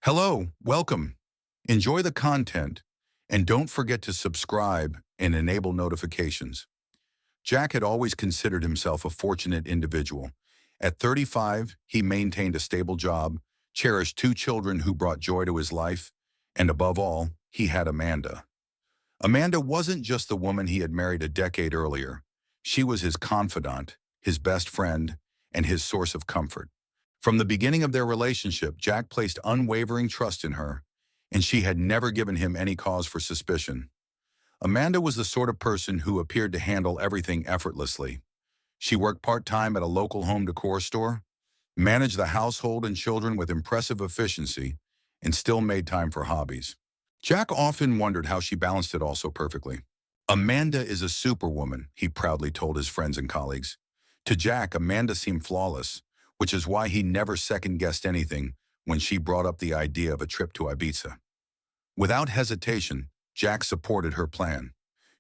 Hello, welcome. Enjoy the content, and don't forget to subscribe and enable notifications. Jack had always considered himself a fortunate individual. At 35, he maintained a stable job, cherished two children who brought joy to his life, and above all, he had Amanda. Amanda wasn't just the woman he had married a decade earlier. She was his confidant, his best friend, and his source of comfort. From the beginning of their relationship, Jack placed unwavering trust in her, and she had never given him any cause for suspicion. Amanda was the sort of person who appeared to handle everything effortlessly. She worked part-time at a local home decor store, managed the household and children with impressive efficiency, and still made time for hobbies. Jack often wondered how she balanced it all so perfectly. Amanda is a superwoman, he proudly told his friends and colleagues. To Jack, Amanda seemed flawless, which is why he never second-guessed anything when she brought up the idea of a trip to Ibiza. Without hesitation, Jack supported her plan.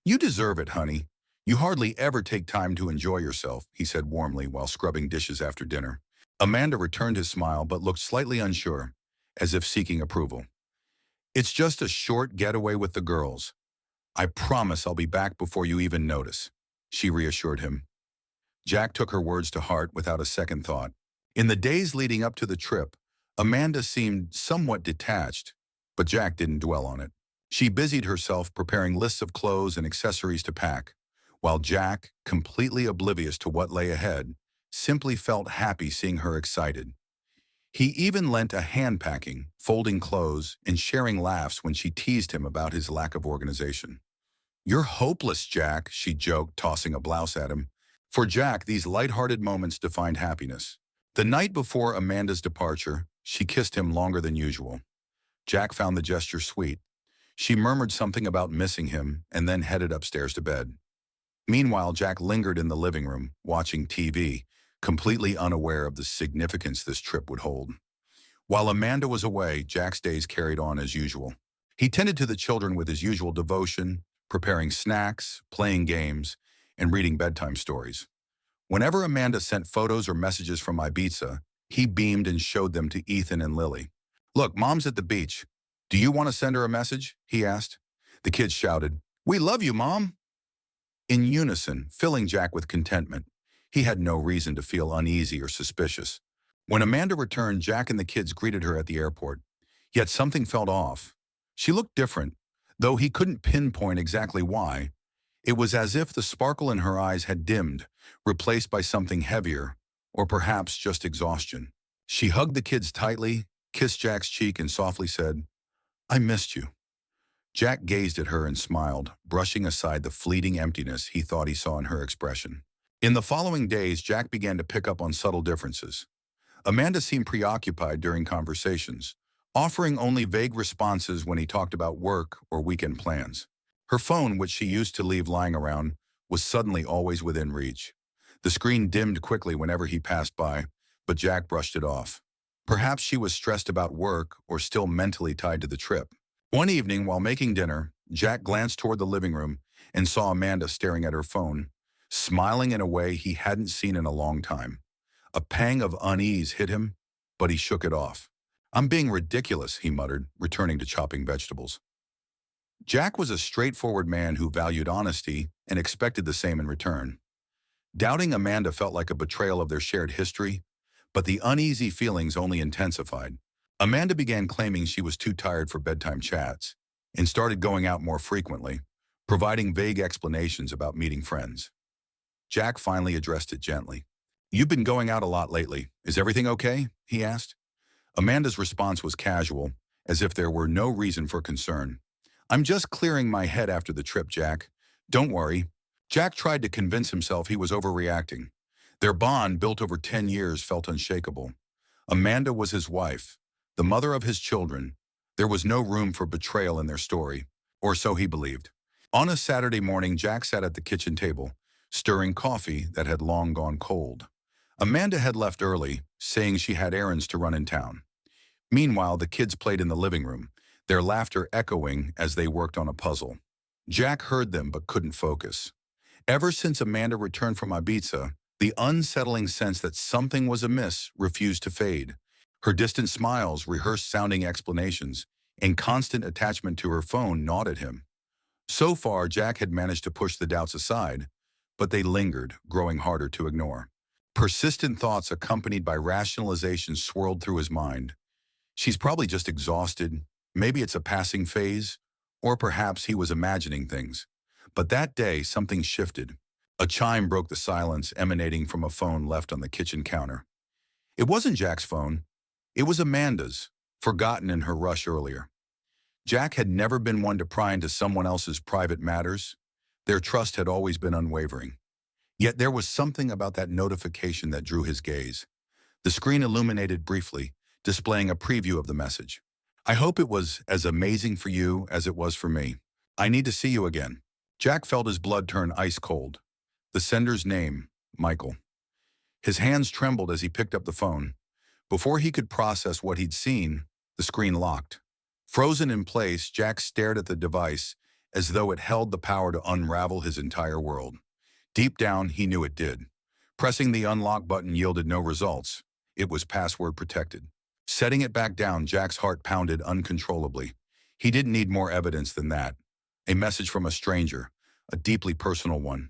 "You deserve it, honey. You hardly ever take time to enjoy yourself," he said warmly while scrubbing dishes after dinner. Amanda returned his smile but looked slightly unsure, as if seeking approval. "It's just a short getaway with the girls. I promise I'll be back before you even notice," she reassured him. Jack took her words to heart without a second thought. In the days leading up to the trip, Amanda seemed somewhat detached, but Jack didn't dwell on it. She busied herself preparing lists of clothes and accessories to pack, while Jack, completely oblivious to what lay ahead, simply felt happy seeing her excited. He even lent a hand packing, folding clothes, and sharing laughs when she teased him about his lack of organization. "You're hopeless, Jack," she joked, tossing a blouse at him. For Jack, these light-hearted moments defined happiness. The night before Amanda's departure, she kissed him longer than usual. Jack found the gesture sweet. She murmured something about missing him and then headed upstairs to bed. Meanwhile, Jack lingered in the living room, watching TV, completely unaware of the significance this trip would hold. While Amanda was away, Jack's days carried on as usual. He tended to the children with his usual devotion, preparing snacks, playing games, and reading bedtime stories. Whenever Amanda sent photos or messages from Ibiza, he beamed and showed them to Ethan and Lily. "Look, Mom's at the beach. Do you want to send her a message?" he asked. The kids shouted, "We love you, Mom!" in unison, filling Jack with contentment. He had no reason to feel uneasy or suspicious. When Amanda returned, Jack and the kids greeted her at the airport. Yet something felt off. She looked different, though he couldn't pinpoint exactly why. It was as if the sparkle in her eyes had dimmed, replaced by something heavier, or perhaps just exhaustion. She hugged the kids tightly, kissed Jack's cheek, and softly said, "I missed you." Jack gazed at her and smiled, brushing aside the fleeting emptiness he thought he saw in her expression. In the following days, Jack began to pick up on subtle differences. Amanda seemed preoccupied during conversations, offering only vague responses when he talked about work or weekend plans. Her phone, which she used to leave lying around, was suddenly always within reach. The screen dimmed quickly whenever he passed by, but Jack brushed it off. Perhaps she was stressed about work or still mentally tied to the trip. One evening, while making dinner, Jack glanced toward the living room and saw Amanda staring at her phone, smiling in a way he hadn't seen in a long time. A pang of unease hit him, but he shook it off. "I'm being ridiculous," he muttered, returning to chopping vegetables. Jack was a straightforward man who valued honesty and expected the same in return. Doubting Amanda felt like a betrayal of their shared history, but the uneasy feelings only intensified. Amanda began claiming she was too tired for bedtime chats and started going out more frequently, providing vague explanations about meeting friends. Jack finally addressed it gently. "You've been going out a lot lately. Is everything okay?" he asked. Amanda's response was casual, as if there were no reason for concern. "I'm just clearing my head after the trip, Jack. Don't worry." Jack tried to convince himself he was overreacting. Their bond, built over 10 years, felt unshakable. Amanda was his wife, the mother of his children. There was no room for betrayal in their story, or so he believed. On a Saturday morning, Jack sat at the kitchen table, stirring coffee that had long gone cold. Amanda had left early, saying she had errands to run in town. Meanwhile, the kids played in the living room, their laughter echoing as they worked on a puzzle. Jack heard them but couldn't focus. Ever since Amanda returned from Ibiza, the unsettling sense that something was amiss refused to fade. Her distant smiles, rehearsed-sounding explanations, and constant attachment to her phone gnawed at him. So far, Jack had managed to push the doubts aside, but they lingered, growing harder to ignore. Persistent thoughts accompanied by rationalizations swirled through his mind. She's probably just exhausted. Maybe it's a passing phase, or perhaps he was imagining things. But that day, something shifted. A chime broke the silence emanating from a phone left on the kitchen counter. It wasn't Jack's phone. It was Amanda's, forgotten in her rush earlier. Jack had never been one to pry into someone else's private matters. Their trust had always been unwavering. Yet there was something about that notification that drew his gaze. The screen illuminated briefly, displaying a preview of the message. I hope it was as amazing for you as it was for me. I need to see you again. Jack felt his blood turn ice cold. The sender's name, Michael. His hands trembled as he picked up the phone. Before he could process what he'd seen, the screen locked. Frozen in place, Jack stared at the device as though it held the power to unravel his entire world. Deep down, he knew it did. Pressing the unlock button yielded no results. It was password protected. Setting it back down, Jack's heart pounded uncontrollably. He didn't need more evidence than that. A message from a stranger, a deeply personal one.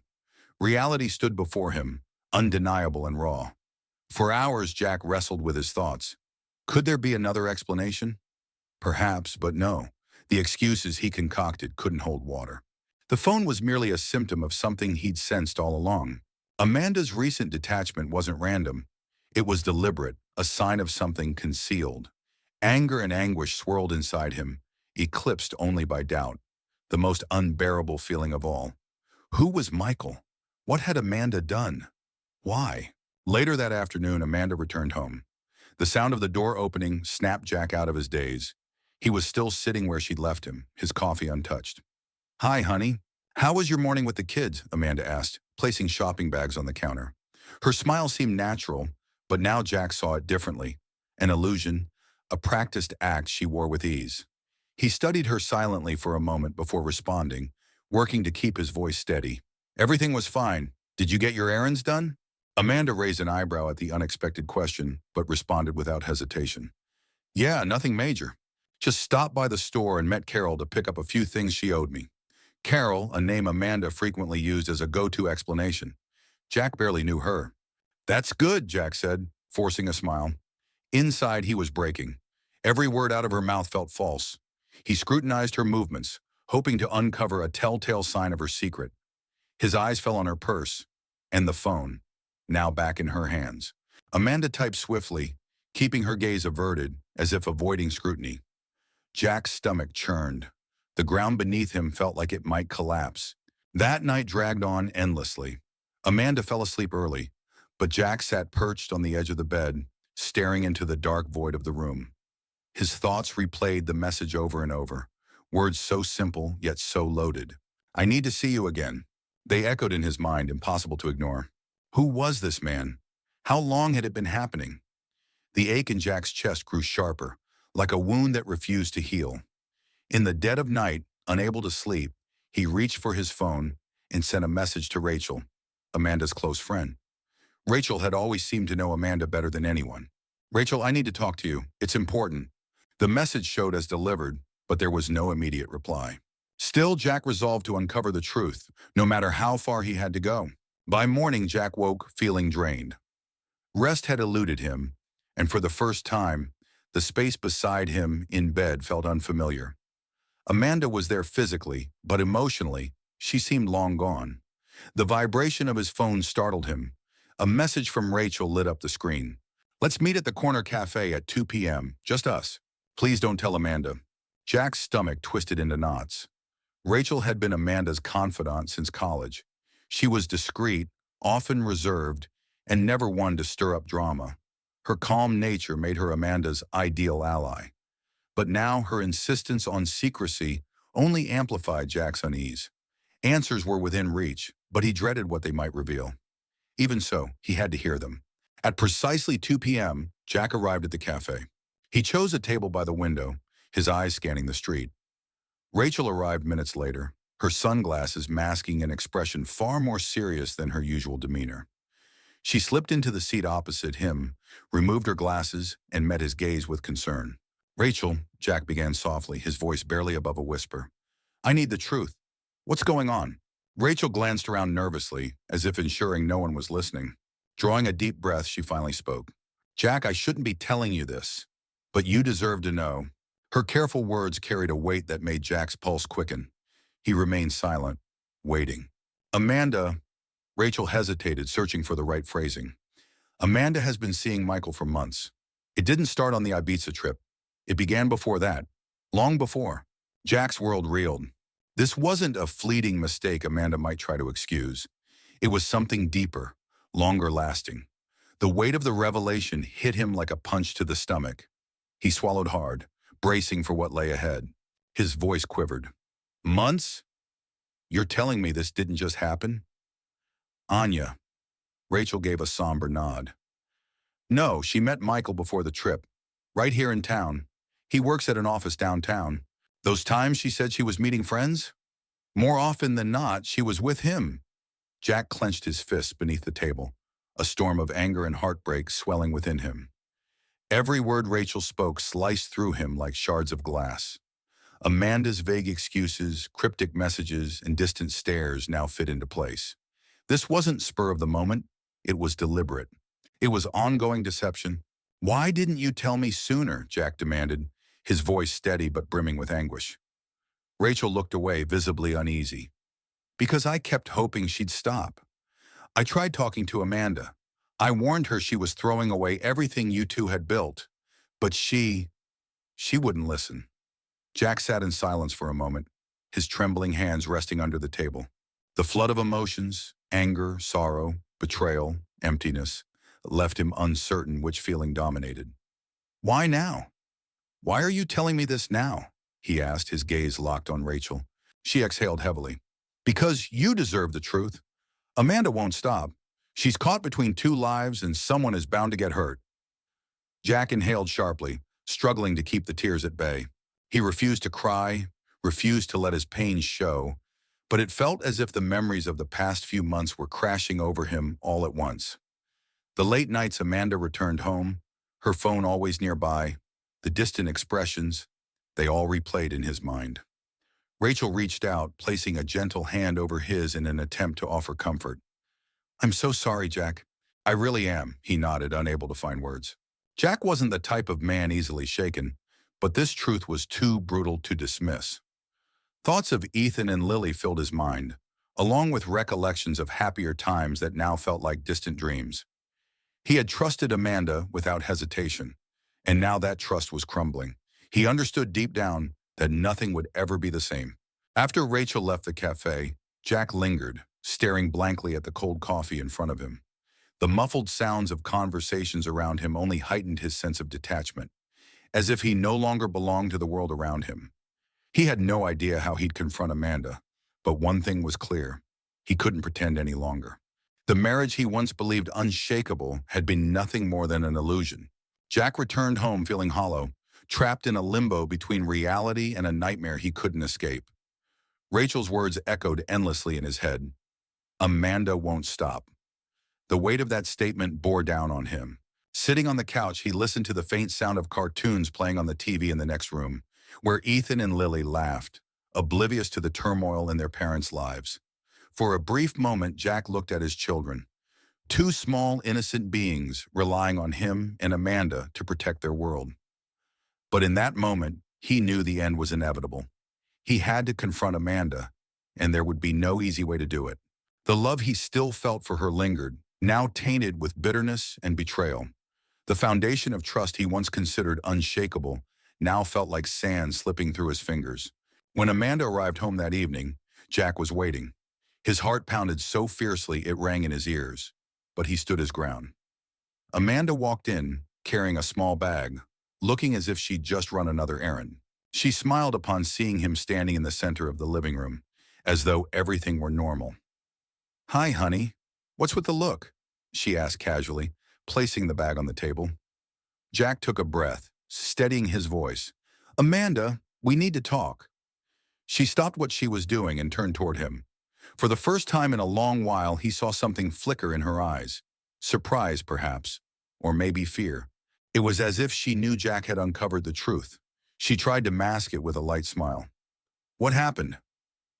Reality stood before him, undeniable and raw. For hours, Jack wrestled with his thoughts. Could there be another explanation? Perhaps, but no. The excuses he concocted couldn't hold water. The phone was merely a symptom of something he'd sensed all along. Amanda's recent detachment wasn't random. It was deliberate, a sign of something concealed. Anger and anguish swirled inside him, eclipsed only by doubt, the most unbearable feeling of all. Who was Michael? What had Amanda done? Why? Later that afternoon, Amanda returned home. The sound of the door opening snapped Jack out of his daze. He was still sitting where she'd left him, his coffee untouched. Hi, honey. How was your morning with the kids? Amanda asked, placing shopping bags on the counter. Her smile seemed natural, but now Jack saw it differently. An illusion, a practiced act she wore with ease. He studied her silently for a moment before responding, working to keep his voice steady. Everything was fine. Did you get your errands done? Amanda raised an eyebrow at the unexpected question, but responded without hesitation. Yeah, nothing major. Just stopped by the store and met Carol to pick up a few things she owed me. Carol, a name Amanda frequently used as a go-to explanation. Jack barely knew her. That's good, Jack said, forcing a smile. Inside, he was breaking. Every word out of her mouth felt false. He scrutinized her movements, hoping to uncover a telltale sign of her secret. His eyes fell on her purse and the phone, now back in her hands. Amanda typed swiftly, keeping her gaze averted, as if avoiding scrutiny. Jack's stomach churned. The ground beneath him felt like it might collapse. That night dragged on endlessly. Amanda fell asleep early, but Jack sat perched on the edge of the bed, staring into the dark void of the room. His thoughts replayed the message over and over, words so simple yet so loaded. I need to see you again. They echoed in his mind, impossible to ignore. Who was this man? How long had it been happening? The ache in Jack's chest grew sharper, like a wound that refused to heal. In the dead of night, unable to sleep, he reached for his phone and sent a message to Rachel, Amanda's close friend. Rachel had always seemed to know Amanda better than anyone. Rachel, I need to talk to you. It's important. The message showed as delivered, but there was no immediate reply. Still, Jack resolved to uncover the truth, no matter how far he had to go. By morning, Jack woke feeling drained. Rest had eluded him, and for the first time, the space beside him in bed felt unfamiliar. Amanda was there physically, but emotionally, she seemed long gone. The vibration of his phone startled him. A message from Rachel lit up the screen. Let's meet at the corner cafe at 2 p.m., just us. Please don't tell Amanda. Jack's stomach twisted into knots. Rachel had been Amanda's confidant since college. She was discreet, often reserved, and never one to stir up drama. Her calm nature made her Amanda's ideal ally. But now her insistence on secrecy only amplified Jack's unease. Answers were within reach, but he dreaded what they might reveal. Even so, he had to hear them. At precisely 2 p.m., Jack arrived at the cafe. He chose a table by the window, his eyes scanning the street. Rachel arrived minutes later, her sunglasses masking an expression far more serious than her usual demeanor. She slipped into the seat opposite him, removed her glasses, and met his gaze with concern. Rachel, Jack began softly, his voice barely above a whisper. I need the truth. What's going on? Rachel glanced around nervously, as if ensuring no one was listening. Drawing a deep breath, she finally spoke. Jack, I shouldn't be telling you this, but you deserve to know. Her careful words carried a weight that made Jack's pulse quicken. He remained silent, waiting. Amanda, Rachel hesitated, searching for the right phrasing. Amanda has been seeing Michael for months. It didn't start on the Ibiza trip. It began before that, long before. Jack's world reeled. This wasn't a fleeting mistake Amanda might try to excuse. It was something deeper, longer lasting. The weight of the revelation hit him like a punch to the stomach. He swallowed hard, bracing for what lay ahead. His voice quivered. Months? You're telling me this didn't just happen? Anya. Rachel gave a somber nod. No, she met Michael before the trip, right here in town. He works at an office downtown. Those times she said she was meeting friends? More often than not, she was with him. Jack clenched his fists beneath the table, a storm of anger and heartbreak swelling within him. Every word Rachel spoke sliced through him like shards of glass. Amanda's vague excuses, cryptic messages, and distant stares now fit into place. This wasn't spur of the moment. It was deliberate. It was ongoing deception. Why didn't you tell me sooner? Jack demanded, his voice steady but brimming with anguish. Rachel looked away, visibly uneasy. Because I kept hoping she'd stop. I tried talking to Amanda. I warned her she was throwing away everything you two had built. But she wouldn't listen. Jack sat in silence for a moment, his trembling hands resting under the table. The flood of emotions, anger, sorrow, betrayal, emptiness, left him uncertain which feeling dominated. Why now? Why are you telling me this now? He asked, his gaze locked on Rachel. She exhaled heavily. Because you deserve the truth. Amanda won't stop. She's caught between two lives and someone is bound to get hurt. Jack inhaled sharply, struggling to keep the tears at bay. He refused to cry, refused to let his pain show, but it felt as if the memories of the past few months were crashing over him all at once. The late nights Amanda returned home, her phone always nearby, the distant expressions, they all replayed in his mind. Rachel reached out, placing a gentle hand over his in an attempt to offer comfort. I'm so sorry, Jack. I really am, he nodded, unable to find words. Jack wasn't the type of man easily shaken, but this truth was too brutal to dismiss. Thoughts of Ethan and Lily filled his mind, along with recollections of happier times that now felt like distant dreams. He had trusted Amanda without hesitation, and now that trust was crumbling. He understood deep down that nothing would ever be the same. After Rachel left the cafe, Jack lingered, staring blankly at the cold coffee in front of him. The muffled sounds of conversations around him only heightened his sense of detachment, as if he no longer belonged to the world around him. He had no idea how he'd confront Amanda, but one thing was clear. He couldn't pretend any longer. The marriage he once believed unshakable had been nothing more than an illusion. Jack returned home feeling hollow, trapped in a limbo between reality and a nightmare he couldn't escape. Rachel's words echoed endlessly in his head. Amanda won't stop. The weight of that statement bore down on him. Sitting on the couch, he listened to the faint sound of cartoons playing on the TV in the next room, where Ethan and Lily laughed, oblivious to the turmoil in their parents' lives. For a brief moment, Jack looked at his children, two small, innocent beings relying on him and Amanda to protect their world. But in that moment, he knew the end was inevitable. He had to confront Amanda, and there would be no easy way to do it. The love he still felt for her lingered, now tainted with bitterness and betrayal. The foundation of trust he once considered unshakable now felt like sand slipping through his fingers. When Amanda arrived home that evening, Jack was waiting. His heart pounded so fiercely it rang in his ears, but he stood his ground. Amanda walked in, carrying a small bag, looking as if she'd just run another errand. She smiled upon seeing him standing in the center of the living room, as though everything were normal. Hi, honey. What's with the look? She asked casually, placing the bag on the table. Jack took a breath, steadying his voice. Amanda, we need to talk. She stopped what she was doing and turned toward him. For the first time in a long while, he saw something flicker in her eyes. Surprise, perhaps, or maybe fear. It was as if she knew Jack had uncovered the truth. She tried to mask it with a light smile. What happened?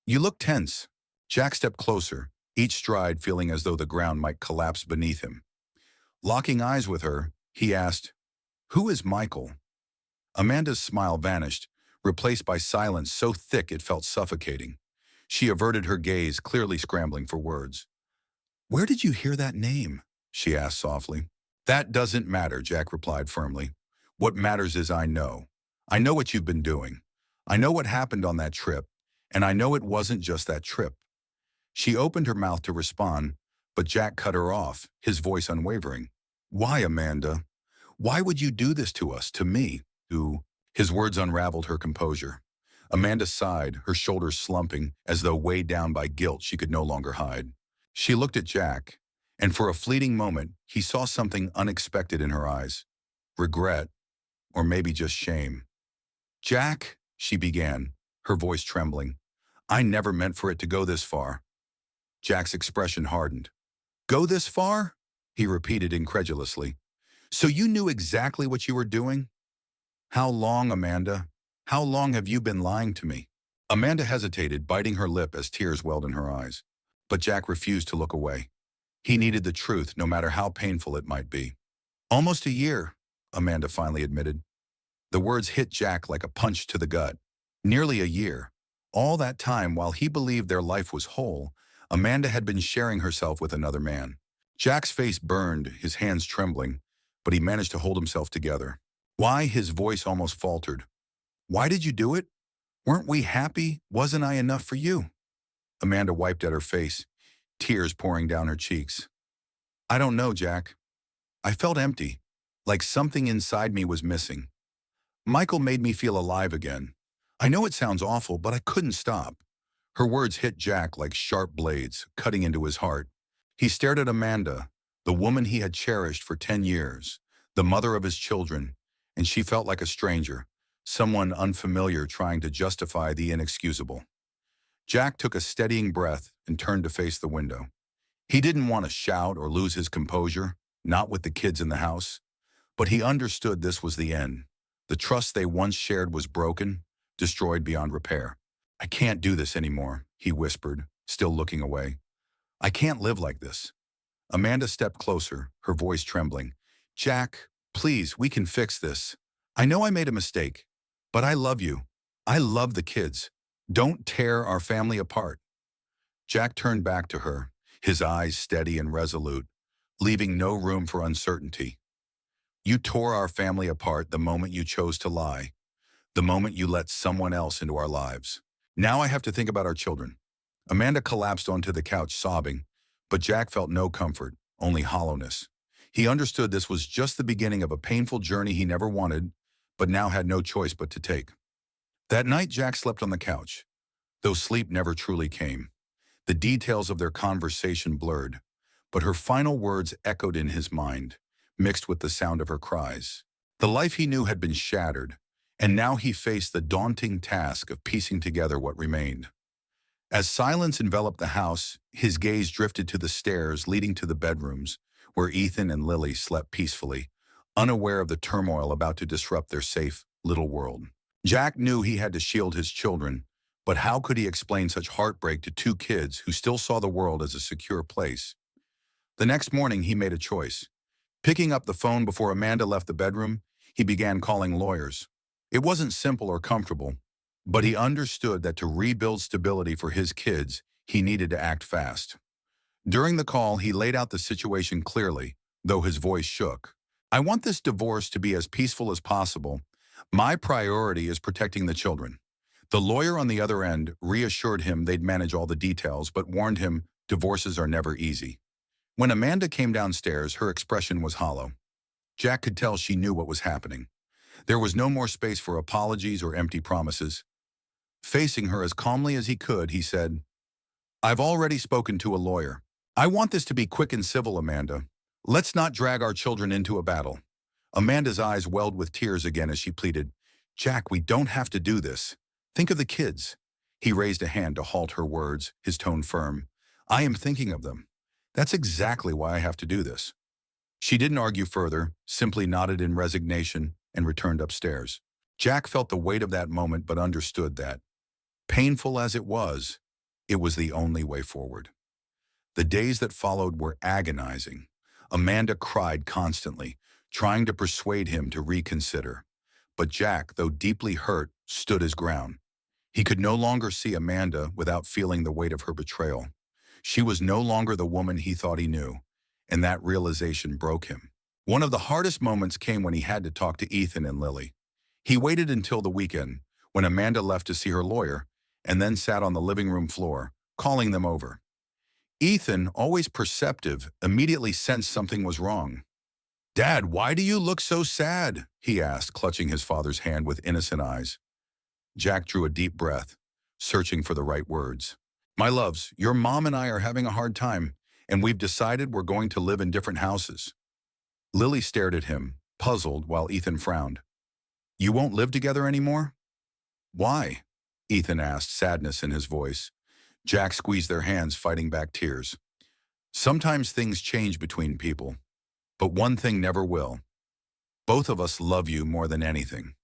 You look tense. Jack stepped closer, each stride feeling as though the ground might collapse beneath him. Locking eyes with her, he asked, "Who is Michael?" Amanda's smile vanished, replaced by silence so thick it felt suffocating. She averted her gaze, clearly scrambling for words. "Where did you hear that name?" she asked softly. "That doesn't matter," Jack replied firmly. "What matters is I know. I know what you've been doing. I know what happened on that trip, and I know it wasn't just that trip." She opened her mouth to respond, but Jack cut her off, his voice unwavering. "Why, Amanda? Why would you do this to us, to me, who—" His words unraveled her composure. Amanda sighed, her shoulders slumping, as though weighed down by guilt she could no longer hide. She looked at Jack, and for a fleeting moment, he saw something unexpected in her eyes. Regret, or maybe just shame. "Jack," she began, her voice trembling, "I never meant for it to go this far." Jack's expression hardened. "Go this far?" he repeated incredulously. "So you knew exactly what you were doing? How long, Amanda? How long have you been lying to me?" Amanda hesitated, biting her lip as tears welled in her eyes. But Jack refused to look away. He needed the truth, no matter how painful it might be. "Almost a year," Amanda finally admitted. The words hit Jack like a punch to the gut. Nearly a year. All that time, while he believed their life was whole, Amanda had been sharing herself with another man. Jack's face burned, his hands trembling, but he managed to hold himself together. "Why?" His voice almost faltered. "Why did you do it? Weren't we happy? Wasn't I enough for you?" Amanda wiped at her face, tears pouring down her cheeks. "I don't know, Jack. I felt empty, like something inside me was missing. Michael made me feel alive again. I know it sounds awful, but I couldn't stop." Her words hit Jack like sharp blades, cutting into his heart. He stared at Amanda, the woman he had cherished for 10 years, the mother of his children, and she felt like a stranger, someone unfamiliar trying to justify the inexcusable. Jack took a steadying breath and turned to face the window. He didn't want to shout or lose his composure, not with the kids in the house, but he understood this was the end. The trust they once shared was broken, destroyed beyond repair. "I can't do this anymore," he whispered, still looking away. "I can't live like this." Amanda stepped closer, her voice trembling. "Jack, please, we can fix this. I know I made a mistake, but I love you. I love the kids. Don't tear our family apart." Jack turned back to her, his eyes steady and resolute, leaving no room for uncertainty. "You tore our family apart the moment you chose to lie, the moment you let someone else into our lives. Now I have to think about our children." Amanda collapsed onto the couch sobbing, but Jack felt no comfort, only hollowness. He understood this was just the beginning of a painful journey he never wanted, but now had no choice but to take. That night, Jack slept on the couch, though sleep never truly came. The details of their conversation blurred, but her final words echoed in his mind, mixed with the sound of her cries. The life he knew had been shattered, and now he faced the daunting task of piecing together what remained. As silence enveloped the house, his gaze drifted to the stairs leading to the bedrooms, where Ethan and Lily slept peacefully, unaware of the turmoil about to disrupt their safe, little world. Jack knew he had to shield his children, but how could he explain such heartbreak to two kids who still saw the world as a secure place? The next morning, he made a choice. Picking up the phone before Amanda left the bedroom, he began calling lawyers. It wasn't simple or comfortable, but he understood that to rebuild stability for his kids, he needed to act fast. During the call, he laid out the situation clearly, though his voice shook. "I want this divorce to be as peaceful as possible. My priority is protecting the children." The lawyer on the other end reassured him they'd manage all the details, but warned him divorces are never easy. When Amanda came downstairs, her expression was hollow. Jack could tell she knew what was happening. There was no more space for apologies or empty promises. Facing her as calmly as he could, he said, "I've already spoken to a lawyer. I want this to be quick and civil, Amanda. Let's not drag our children into a battle." Amanda's eyes welled with tears again as she pleaded, "Jack, we don't have to do this. Think of the kids." He raised a hand to halt her words, his tone firm. "I am thinking of them. That's exactly why I have to do this." She didn't argue further, simply nodded in resignation and returned upstairs. Jack felt the weight of that moment but understood that, painful as it was the only way forward. The days that followed were agonizing. Amanda cried constantly, trying to persuade him to reconsider. But Jack, though deeply hurt, stood his ground. He could no longer see Amanda without feeling the weight of her betrayal. She was no longer the woman he thought he knew, and that realization broke him. One of the hardest moments came when he had to talk to Ethan and Lily. He waited until the weekend, when Amanda left to see her lawyer, and then sat on the living room floor, calling them over. Ethan, always perceptive, immediately sensed something was wrong. "Dad, why do you look so sad?" he asked, clutching his father's hand with innocent eyes. Jack drew a deep breath, searching for the right words. "My loves, your mom and I are having a hard time, and we've decided we're going to live in different houses." Lily stared at him, puzzled, while Ethan frowned. "You won't live together anymore?" "Why?" Ethan asked, sadness in his voice. Jack squeezed their hands, fighting back tears. "Sometimes things change between people, but one thing never will. Both of us love you more than anything."